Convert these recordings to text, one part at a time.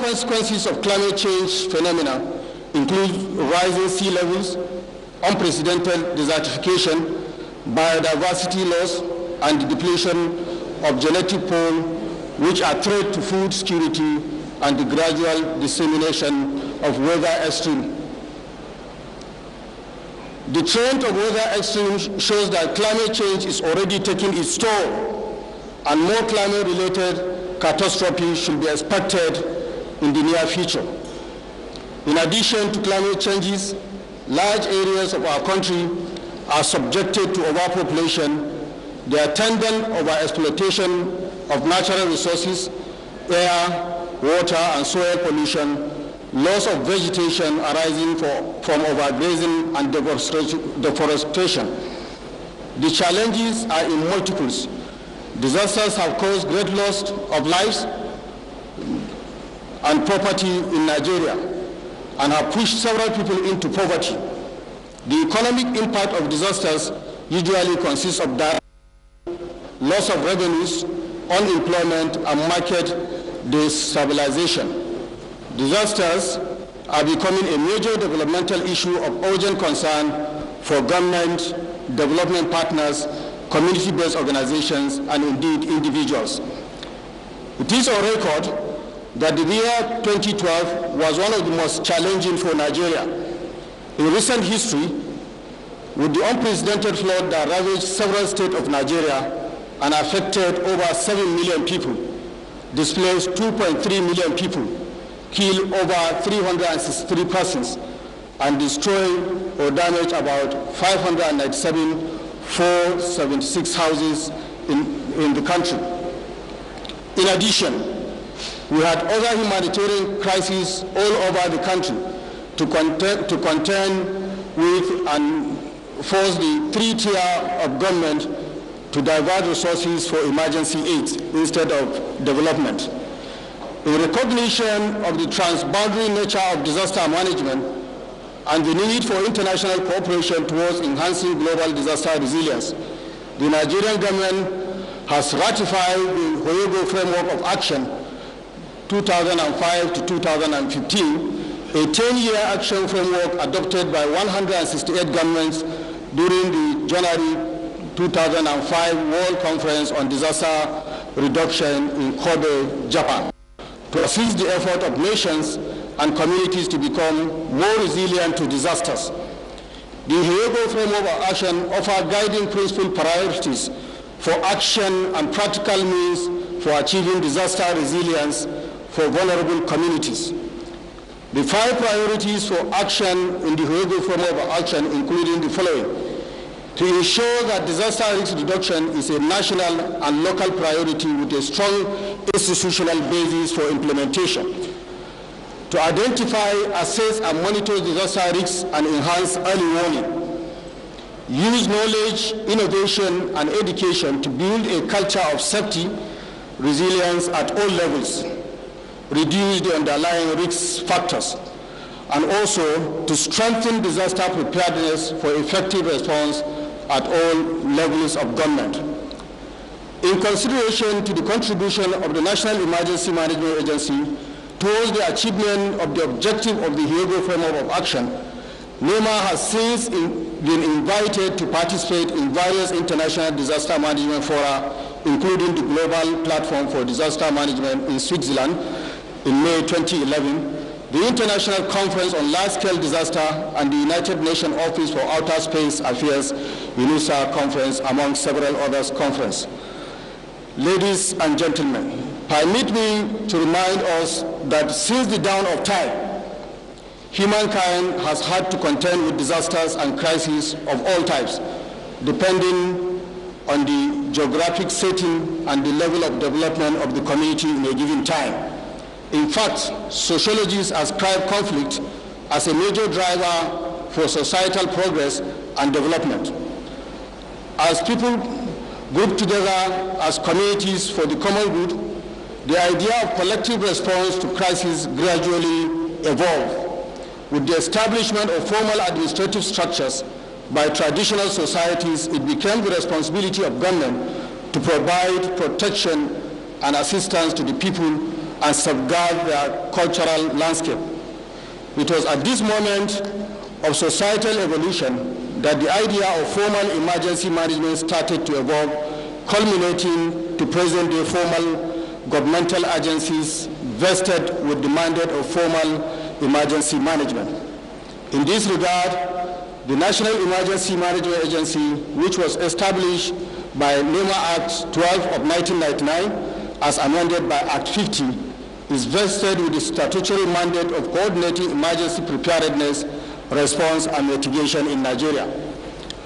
consequences of climate change phenomena include rising sea levels, unprecedented desertification, biodiversity loss, and the depletion of genetic pool, which are threats to food security and the gradual dissemination of weather extremes. The trend of weather extremes shows that climate change is already taking its toll, and more climate-related catastrophes should be expected in the near future. In addition to climate changes, large areas of our country are subjected to overpopulation, the attendant overexploitation of natural resources, air, water, and soil pollution, loss of vegetation arising from overgrazing and deforestation. The challenges are in multiples. Disasters have caused great loss of lives and property in Nigeria and have pushed several people into poverty. The economic impact of disasters usually consists of that loss of revenues, unemployment, and market destabilization. Disasters are becoming a major developmental issue of urgent concern for government, development partners, community-based organizations, and indeed individuals. It is on record that the year 2012 was one of the most challenging for Nigeria. In recent history, with the unprecedented flood that ravaged several states of Nigeria and affected over 7 million people, displaced 2.3 million people, killed over 363 persons, and destroyed or damaged about 476 houses in the country. In addition, we had other humanitarian crises all over the country to contend with and force the three-tier of government to divert resources for emergency aid instead of development. In recognition of the transboundary nature of disaster management and the need for international cooperation towards enhancing global disaster resilience, the Nigerian government has ratified the Hoyego Framework of Action 2005 to 2015, a 10-year action framework adopted by 168 governments during the January 2005 World Conference on Disaster Reduction in Kobe, Japan, to assist the effort of nations and communities to become more resilient to disasters. The Hoyego Framework of Action offers guiding principle priorities for action and practical means for achieving disaster resilience for vulnerable communities. The 5 priorities for action in the Hoyego Framework of Action including the following: to ensure that disaster risk reduction is a national and local priority with a strong institutional basis for implementation. To identify, assess, and monitor disaster risks and enhance early warning. Use knowledge, innovation, and education to build a culture of safety, resilience at all levels. Reduce the underlying risk factors. And also to strengthen disaster preparedness for effective response at all levels of government. In consideration to the contribution of the National Emergency Management Agency towards the achievement of the objective of the Hoyego Framework of Action, NEMA has since been invited to participate in various international disaster management fora, including the Global Platform for Disaster Management in Switzerland in May 2011, the International Conference on Large-Scale Disaster, and the United Nations Office for Outer Space Affairs UNUSA Conference, among several others conferences. Ladies and gentlemen, permit me to remind us that since the dawn of time, humankind has had to contend with disasters and crises of all types, depending on the geographic setting and the level of development of the community in a given time. In fact, sociologists ascribe conflict as a major driver for societal progress and development. As people group together as communities for the common good, the idea of collective response to crisis gradually evolved. With the establishment of formal administrative structures by traditional societies, it became the responsibility of government to provide protection and assistance to the people and safeguard their cultural landscape. It was at this moment of societal evolution that the idea of formal emergency management started to evolve, culminating to present-day formal governmental agencies vested with the mandate of formal emergency management. In this regard, the National Emergency Management Agency, which was established by NEMA Act 12 of 1999 as amended by Act 50, is vested with the statutory mandate of coordinating emergency preparedness, response, and mitigation in Nigeria.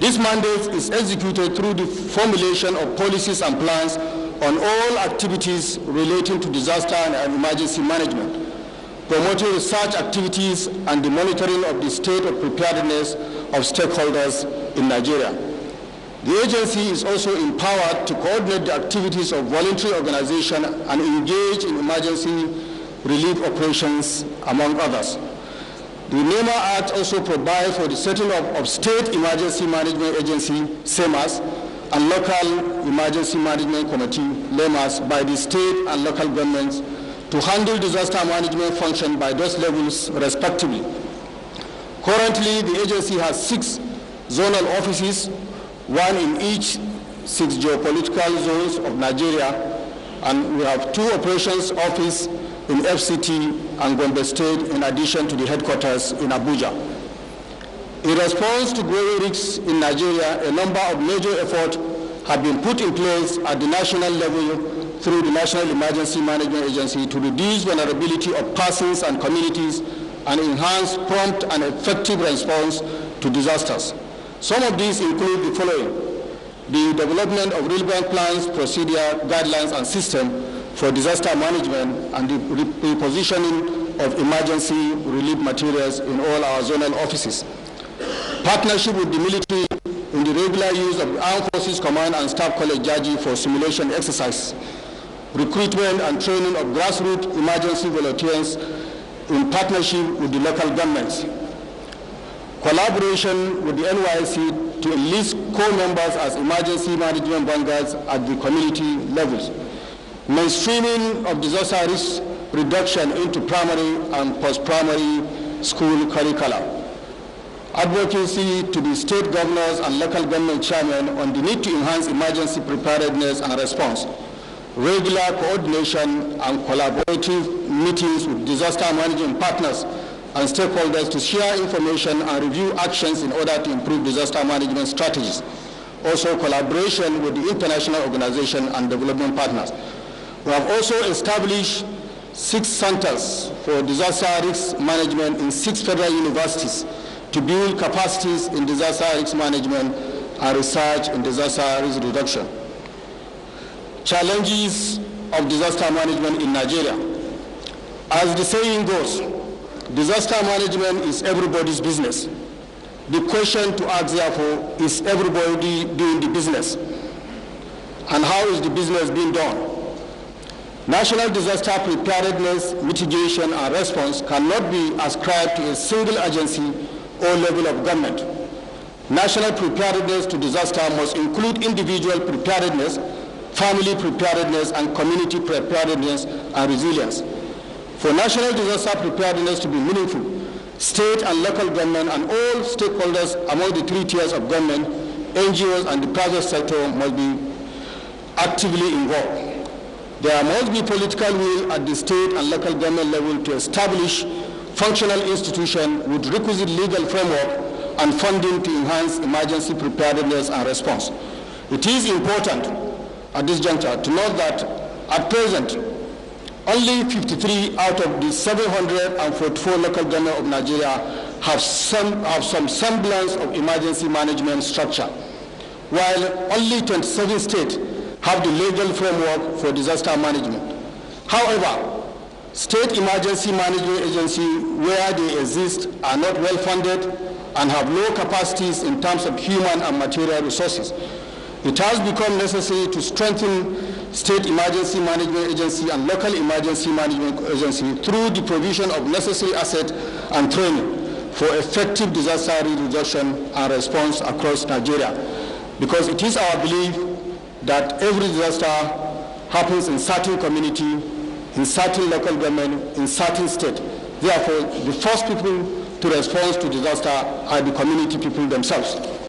This mandate is executed through the formulation of policies and plans on all activities relating to disaster and emergency management, promoting research activities and the monitoring of the state of preparedness of stakeholders in Nigeria. The agency is also empowered to coordinate the activities of voluntary organizations and engage in emergency relief operations, among others. The NEMA Act also provides for the setting up of State Emergency Management Agency, SEMAS, and Local Emergency Management Committee, LEMAS, by the state and local governments to handle disaster management function by those levels respectively. Currently, the agency has 6 zonal offices, 1 in each 6 geopolitical zones of Nigeria, and we have 2 operations offices in FCT and Gombe State, in addition to the headquarters in Abuja. In response to growing risks in Nigeria, a number of major efforts have been put in place at the national level through the National Emergency Management Agency to reduce vulnerability of persons and communities and enhance prompt and effective response to disasters. Some of these include the following: the development of relevant plans, procedure, guidelines, and systems for disaster management, and the repositioning of emergency relief materials in all our zonal offices. Partnership with the military in the regular use of the Armed Forces Command and Staff College JAGI for simulation exercise. Recruitment and training of grassroots emergency volunteers in partnership with the local governments. Collaboration with the NYSC to enlist core members as emergency management vanguards at the community levels. Mainstreaming of disaster risk reduction into primary and post-primary school curricula. Advocacy to the state governors and local government chairmen on the need to enhance emergency preparedness and response. Regular coordination and collaborative meetings with disaster management partners and stakeholders to share information and review actions in order to improve disaster management strategies. Also, collaboration with the international organization and development partners. We have also established 6 centers for disaster risk management in 6 federal universities to build capacities in disaster risk management and research in disaster risk reduction. Challenges of disaster management in Nigeria. As the saying goes, disaster management is everybody's business. The question to ask, therefore, is everybody doing the business? And how is the business being done? National disaster preparedness, mitigation, and response cannot be ascribed to a single agency or level of government. National preparedness to disaster must include individual preparedness, family preparedness, and community preparedness and resilience. For national disaster preparedness to be meaningful, state and local government and all stakeholders among the 3 tiers of government, NGOs, and the private sector must be actively involved. There must be political will at the state and local government level to establish functional institutions with requisite legal framework and funding to enhance emergency preparedness and response. It is important at this juncture to note that at present, only 53 out of the 744 local governments of Nigeria have some semblance of emergency management structure, while only 27 states have the legal framework for disaster management. However, state emergency management agencies where they exist are not well funded and have low capacities in terms of human and material resources. It has become necessary to strengthen state emergency management agency and local emergency management agency through the provision of necessary assets and training for effective disaster reduction and response across Nigeria. Because it is our belief that every disaster happens in certain community in certain local government, in certain states. Therefore, the first people to respond to disaster are the community people themselves.